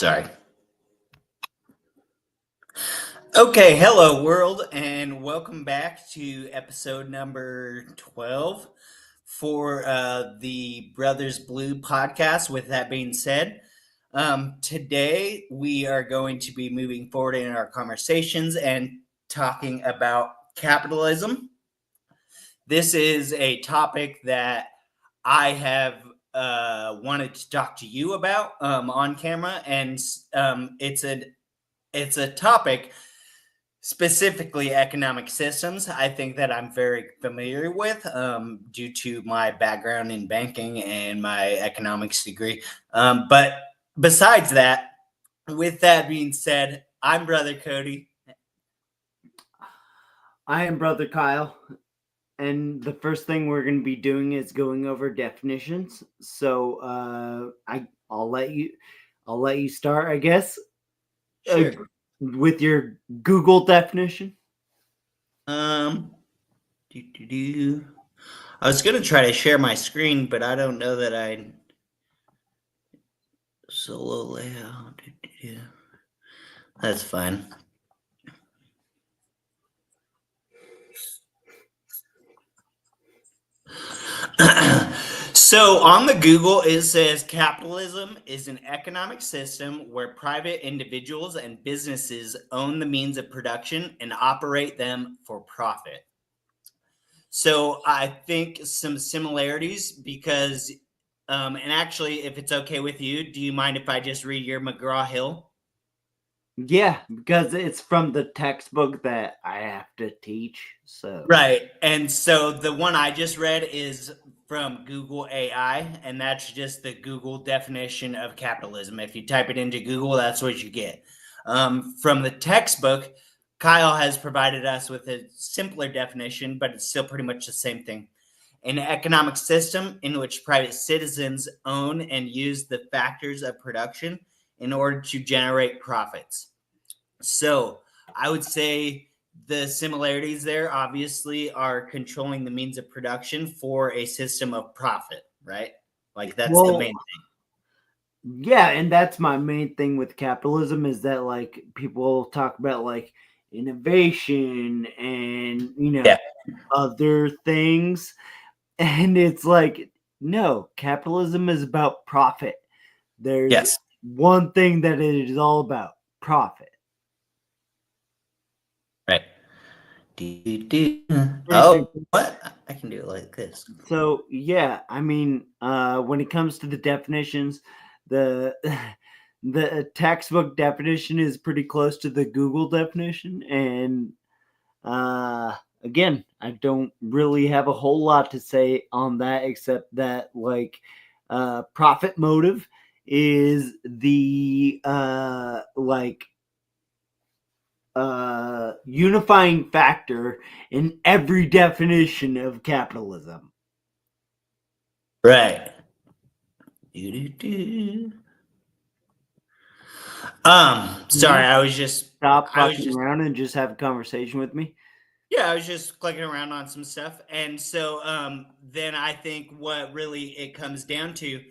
Sorry. Okay, hello world, and welcome back to episode number 12 for the Brothers Blue podcast. With that being said, today we are going to be moving forward in our conversations and talking about capitalism. This is a topic that I have wanted to talk to you about on camera, and it's a topic, specifically economic systems. I think that I'm very familiar with due to my background in banking and my economics degree. But besides that, with that being said, I'm Brother Cody. I am Brother Kyle, and the first thing we're going to be doing is going over definitions. So I'll let you start, I guess, Sure. with your Google definition. I was going to try to share my screen, but I don't know that I solo layout. That's fine. So on the Google, it says capitalism is an economic system where private individuals and businesses own the means of production and operate them for profit. So I think some similarities because, and actually, if it's okay with you, do you mind if I just read your McGraw-Hill? Yeah, because it's from the textbook that I have to teach. So Right. And so the one I just read is from Google AI, and that's just the Google definition of capitalism. If you type it into Google, that's what you get. From the textbook, Kyle has provided us with a simpler definition, but it's still pretty much the same thing. An economic system in which private citizens own and use the factors of production in order to generate profits. So I would say the similarities there obviously are controlling the means of production for a system of profit, right? Like that's the main thing. Yeah, and that's my main thing with capitalism is that like people talk about like innovation and Yeah. other things. And it's like, no, capitalism is about profit. There's Yes. one thing that it is all about profit. Right. Oh, what? I can do it like this. So, yeah, I mean, when it comes to the definitions, the the textbook definition is pretty close to the Google definition. And again, I don't really have a whole lot to say on that except that like profit motive is the unifying factor in every definition of capitalism. Right. Sorry, I was just Stop fucking around and just have a conversation with me. Yeah, I was just clicking around on some stuff. And so then I think what really it comes down to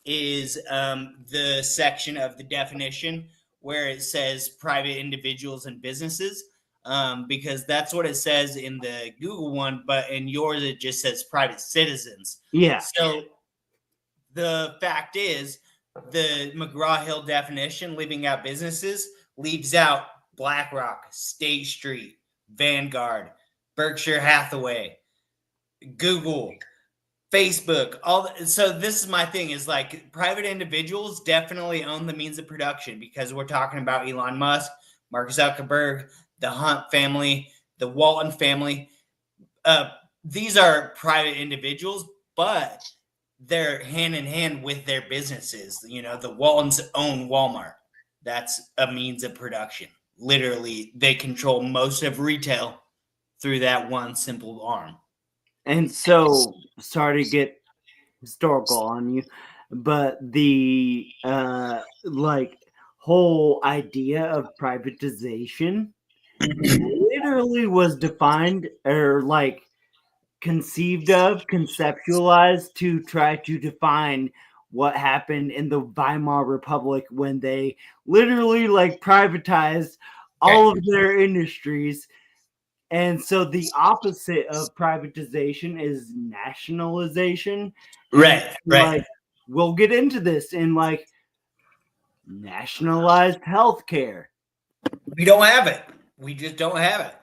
is the section of the definition where it says private individuals and businesses, because that's what it says in the Google one, but in yours it just says private citizens. Yeah. So the fact is, the McGraw-Hill definition, leaving out businesses, leaves out BlackRock, State Street, Vanguard, Berkshire Hathaway, Google, Facebook, so this is my thing is like private individuals definitely own the means of production because we're talking about Elon Musk, Mark Zuckerberg, the Hunt family, the Walton family. These are private individuals, but they're hand in hand with their businesses. You know, the Waltons own Walmart. That's a means of production. Literally, they control most of retail through that one simple arm. And so, sorry to get historical on you, but the like whole idea of privatization literally was defined or like conceived of, conceptualized to try to define what happened in the Weimar Republic when they literally like privatized all of their industries. And so the opposite of privatization is nationalization. And Right, like, right. we'll get into this in like nationalized healthcare. We don't have it. We just don't have it.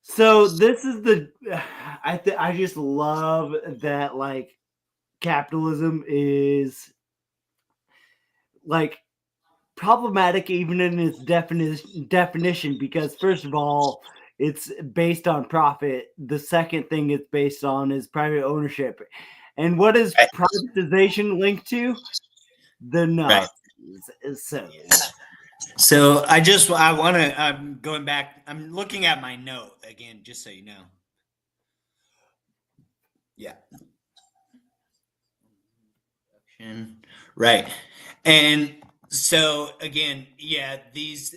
So this is the I just love that like capitalism is like problematic even in its definition because first of all it's based on profit. The second thing it's based on is private ownership. And what is Right, privatization linked to? The right. Nazis. So So I want to. I'm going back. I'm looking at my note again, just so you know. Yeah. Right. And so again, yeah, these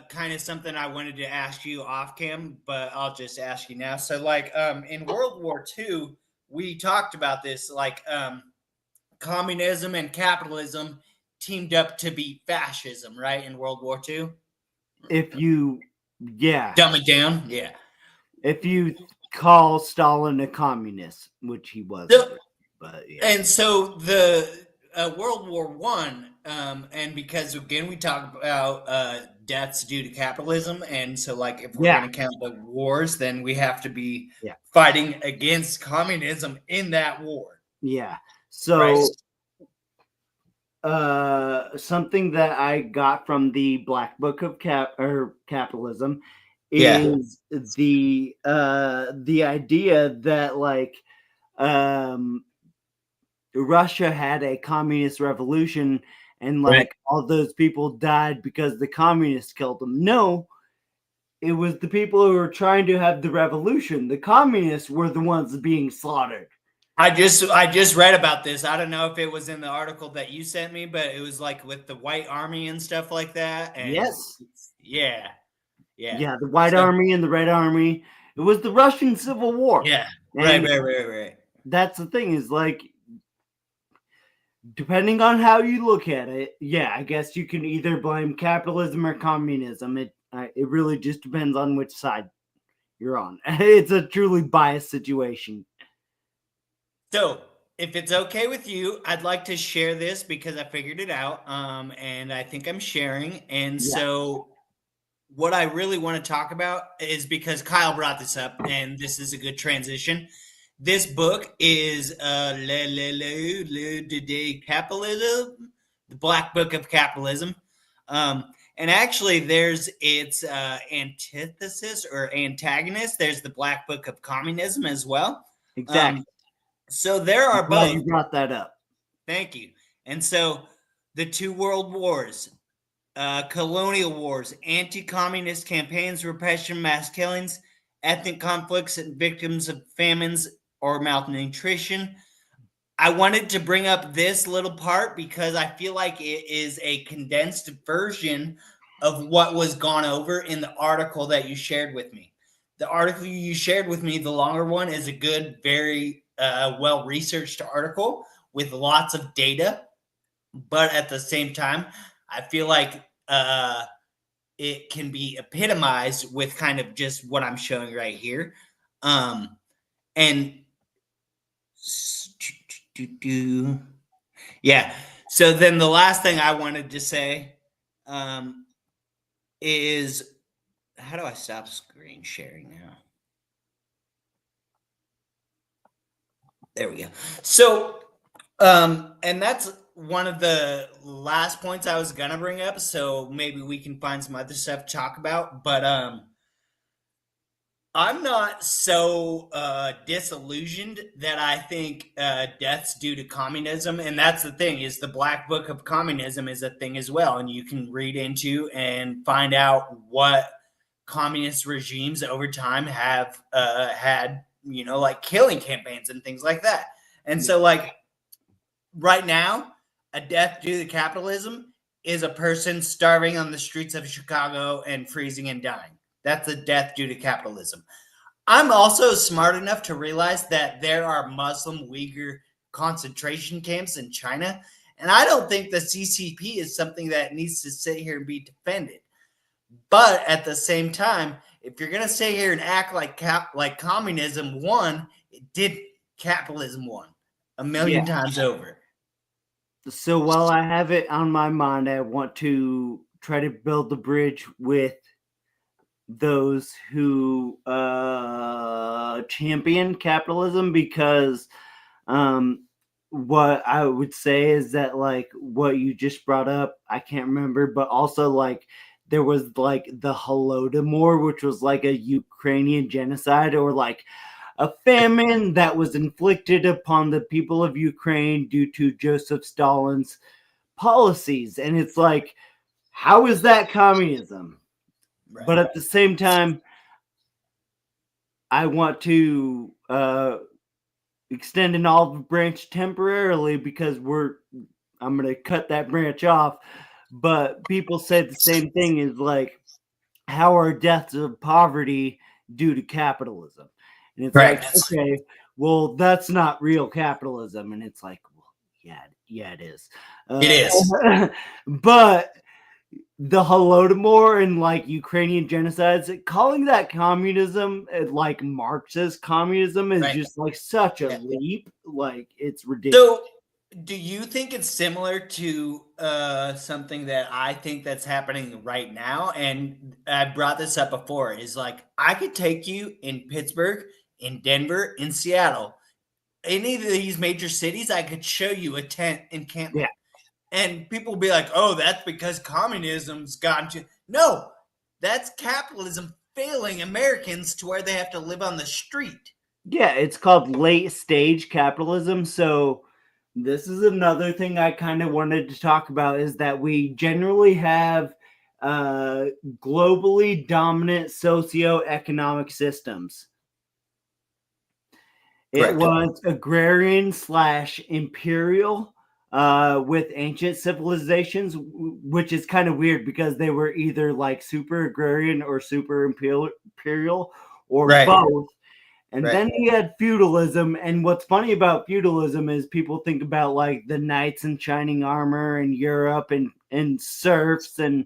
kind of something I wanted to ask you off cam, but I'll just ask you now. So like in World War II, we talked about this, like communism and capitalism teamed up to beat fascism, right? In World War II. if you yeah, Dumb it down. Yeah. if you call Stalin a communist, which he wasn't, So but yeah. and so the World War One, and because again we talk about deaths due to capitalism, and so like if we're Yeah, going to count the wars, then we have to be yeah, fighting against communism in that war, yeah. right? So something that I got from the Black Book of Capitalism Yeah, is the idea that like um Russia had a communist revolution and right. like all those people died because the communists killed them. No, it was the people who were trying to have the revolution. The communists were the ones being slaughtered. I just read about this. I don't know if it was in the article that you sent me, but it was like with the White Army and stuff like that, and Yes. yeah, yeah. Yeah, the White So Army and the Red Army. It was the Russian Civil War. yeah, right, And right, right, right. that's the thing is like depending on how you look at it, yeah, I guess you can either blame capitalism or communism. It really just depends on which side you're on. It's a truly biased situation. So, if it's okay with you, I'd like to share this because I figured it out, and I think I'm sharing. And Yeah, so, what I really want to talk about is because Kyle brought this up, and this is a good transition. This book is Capitalism, the Black Book of Capitalism. And actually, there's its antithesis or antagonist. There's the Black Book of Communism as well. exactly. Um, so there I'm are glad both. you brought that up. Thank you. And so the two world wars, colonial wars, anti-communist campaigns, repression, mass killings, ethnic conflicts, and victims of famines or malnutrition. I wanted to bring up this little part because I feel like it is a condensed version of what was gone over in the article that you shared with me. The article you shared with me, the longer one, is a good, very well researched article with lots of data. But at the same time, I feel like it can be epitomized with kind of just what I'm showing right here. And yeah. So then the last thing I wanted to say um, is how do I stop screen sharing now? There we go. So, and that's one of the last points I was gonna bring up. So maybe we can find some other stuff to talk about. But I'm not so disillusioned that I think death's due to communism, and that's the thing is the Black Book of Communism is a thing as well, and you can read into and find out what communist regimes over time have had, you know, like killing campaigns and things like that. And Yeah. so, like right now, a death due to capitalism is a person starving on the streets of Chicago and freezing and dying. That's a death due to capitalism. I'm also smart enough to realize that there are Muslim Uyghur concentration camps in China. And I don't think the CCP is something that needs to sit here and be defended. But at the same time, if you're going to sit here and act like communism won, it did. Capitalism won a million times over. So while I have it on my mind, I want to try to build the bridge with those who champion capitalism, because what I would say is that, like, what you just brought up, I can't remember, but also, like, there was like the Holodomor, which was like a Ukrainian genocide, or like a famine that was inflicted upon the people of Ukraine due to Joseph Stalin's policies. And it's like, how is that communism? Right. But at the same time, I want to extend an olive branch temporarily, because I'm going to cut that branch off. But people say the same thing, is like, how are deaths of poverty due to capitalism? And it's Right. like, okay, well, that's not real capitalism. And it's like, well, yeah, it is. It is. But the Holodomor and like Ukrainian genocides, calling that communism, like Marxist communism, is just like such a leap. Like, it's ridiculous. So, do you think it's similar to something that I think that's happening right now? And I brought this up before, is like, I could take you in Pittsburgh, in Denver, in Seattle, any of these major cities, I could show you a tent encampment. And people will be like, oh, that's because communism's gotten to. No, that's capitalism failing Americans to where they have to live on the street. Yeah, it's called late stage capitalism. So this is another thing I kind of wanted to talk about, is that we generally have globally dominant socioeconomic systems. It was agrarian / imperial with ancient civilizations, which is kind of weird, because they were either like super agrarian or super imperial, or both. And then we had feudalism. And what's funny about feudalism is people think about like the knights in shining armor in Europe, and serfs and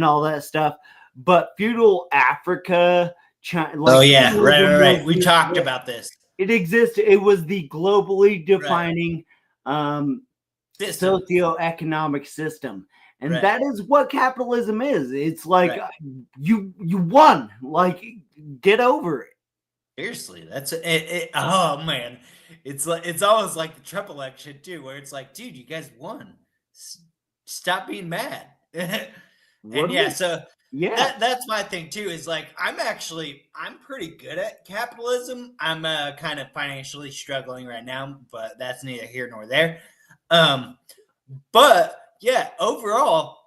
all that stuff. But feudal Africa, China, like, oh yeah, right. We talked about this. It existed. It was the globally defining socioeconomic system. And that is what capitalism is. It's like, you won. Like, get over it. Seriously, that's it. Oh man, it's almost like the Trump election too, where it's like, dude, you guys won. Stop being mad. And that's my thing too. Is like, I'm pretty good at capitalism. I'm kind of financially struggling right now, but that's neither here nor there. But yeah, overall,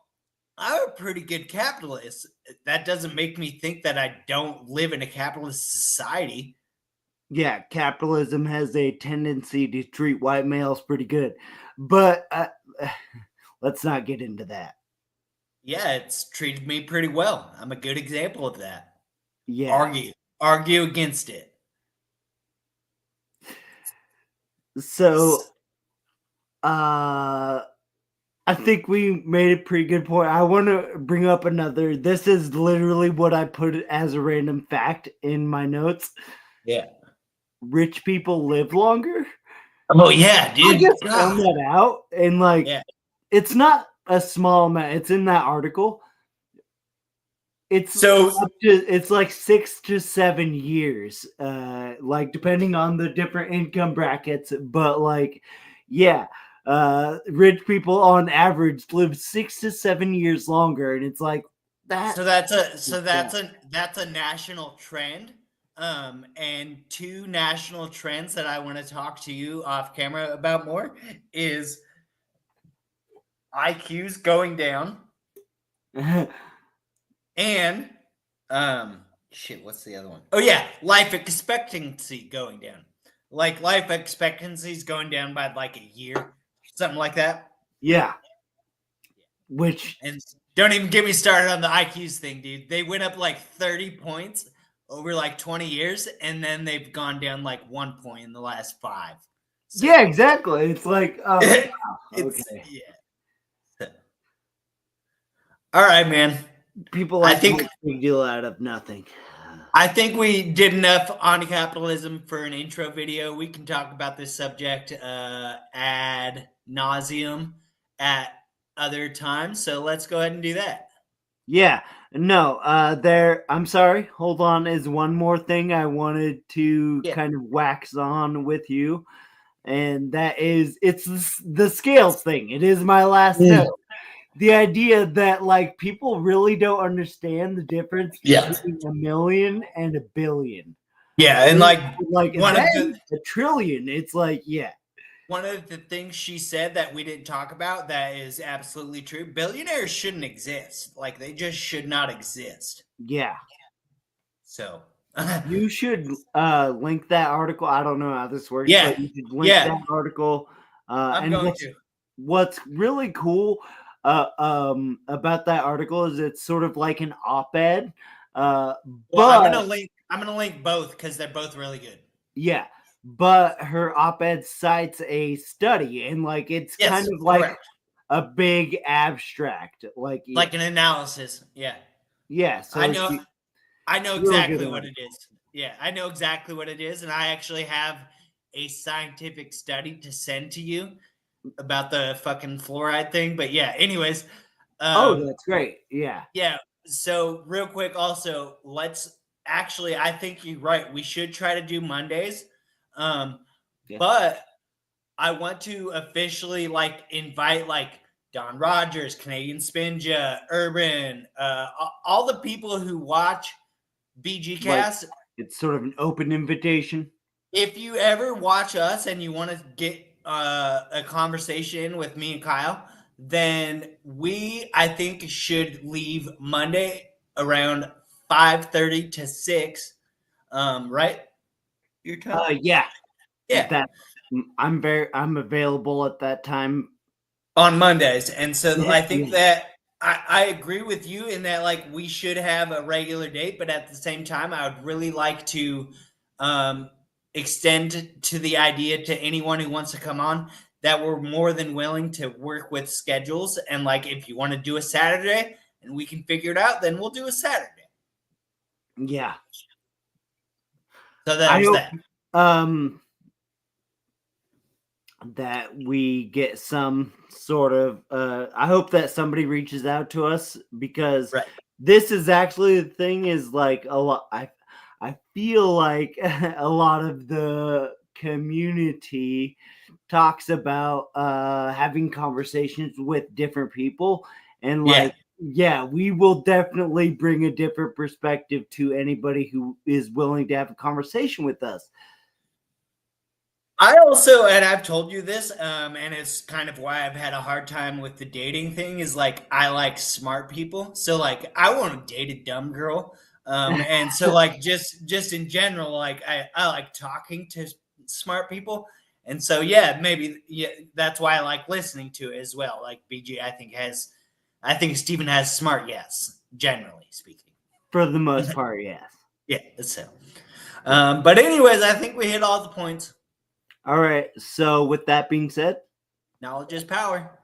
I'm a pretty good capitalist. That doesn't make me think that I don't live in a capitalist society. Yeah, capitalism has a tendency to treat white males pretty good. But let's not get into that. Yeah, it's treated me pretty well. I'm a good example of that. Yeah. Argue against it. So, I think we made a pretty good point. I want to bring up another. This is literally what I put as a random fact in my notes. Yeah. Rich people live longer. Oh yeah, dude. I just found that out, and like, it's not a small amount. It's in that article. It's it's like 6 to 7 years, like depending on the different income brackets. But like, yeah, rich people on average live 6 to 7 years longer, and it's like that. So that's a national trend. And two national trends that I want to talk to you off camera about more is IQ's going down. And what's the other one? Oh yeah, life expectancy going down. Like, life expectancy is going down by like a year, something like that. Yeah. And don't even get me started on the IQs thing, dude. They went up like 30 points over like 20 years, and then they've gone down like 1 point in the last 5. So, Yeah, exactly. It's like, oh, wow, it's okay. yeah. All right, man. People I like to think make a big deal out of nothing. I think we did enough on capitalism for an intro video. We can talk about this subject ad nauseum at other times. So let's go ahead and do that. Yeah, no, I'm sorry, hold on, is one more thing I wanted to Yeah. kind of wax on with you, and that is it's the scales thing. It is my last Mm. note. The idea that like people really don't understand the difference Yeah. between a million and a billion. Yeah. And They- like Like one of the then a trillion. It's like, yeah, one of the things she said that we didn't talk about that is absolutely true. Billionaires shouldn't exist. Like they just should not exist. yeah. So You should link that article. I don't know how this works, yeah. but you should link Yeah. that article. I'm And going to. what's really cool about that article is it's sort of like an op-ed. Uh, Well, but I'm gonna link both because they're both really good. yeah, but her op-ed cites a study, and like it's kind Yes, of like correct. a big abstract. Like Like an analysis. Yeah. yeah, I so know I know real good exactly what it article. is. Yeah, I know exactly what it is, and I actually have a scientific study to send to you about the fucking fluoride thing. But yeah, anyways, Oh, um, that's great. Yeah. yeah. So real quick, also, let's actually. I think you're right. We should try to do Mondays, um, Yeah. but I want to officially like invite like Don Rogers, Canadian Spinja, Urban, all the people who watch BG Like Cast. it's sort of an open invitation. If you ever watch us and you want to get a conversation with me and Kyle, then I think should leave Monday around 5:30 to 6. Right? Your time? Yeah, Yeah. that I'm available at that time. On Mondays. And so I think Yeah, that I agree with you in that like we should have a regular date, but at the same time, I would really like to um, extend to the idea to anyone who wants to come on that we're more than willing to work with schedules. And like if you want to do a Saturday and we can figure it out, then we'll do a Saturday. yeah. So that I was hope that. um that we get some sort of I hope that somebody reaches out to us because Right. this is actually the thing is like a lot I feel like a lot of the community talks about having conversations with different people and Yeah. like yeah, we will definitely bring a different perspective to anybody who is willing to have a conversation with us. I also, and I've told you this, and it's kind of why I've had a hard time with the dating thing. Is like I like smart people, so like I want to date a dumb girl, and so like just in general, like I like talking to smart people, and so yeah, maybe yeah, that's why I like listening to it as well. Like BG, I think Stephen has smart yes, generally speaking. For the most part, yes. Yeah, so, but anyways, I think we hit all the points. All right. So, with that being said, Knowledge is power.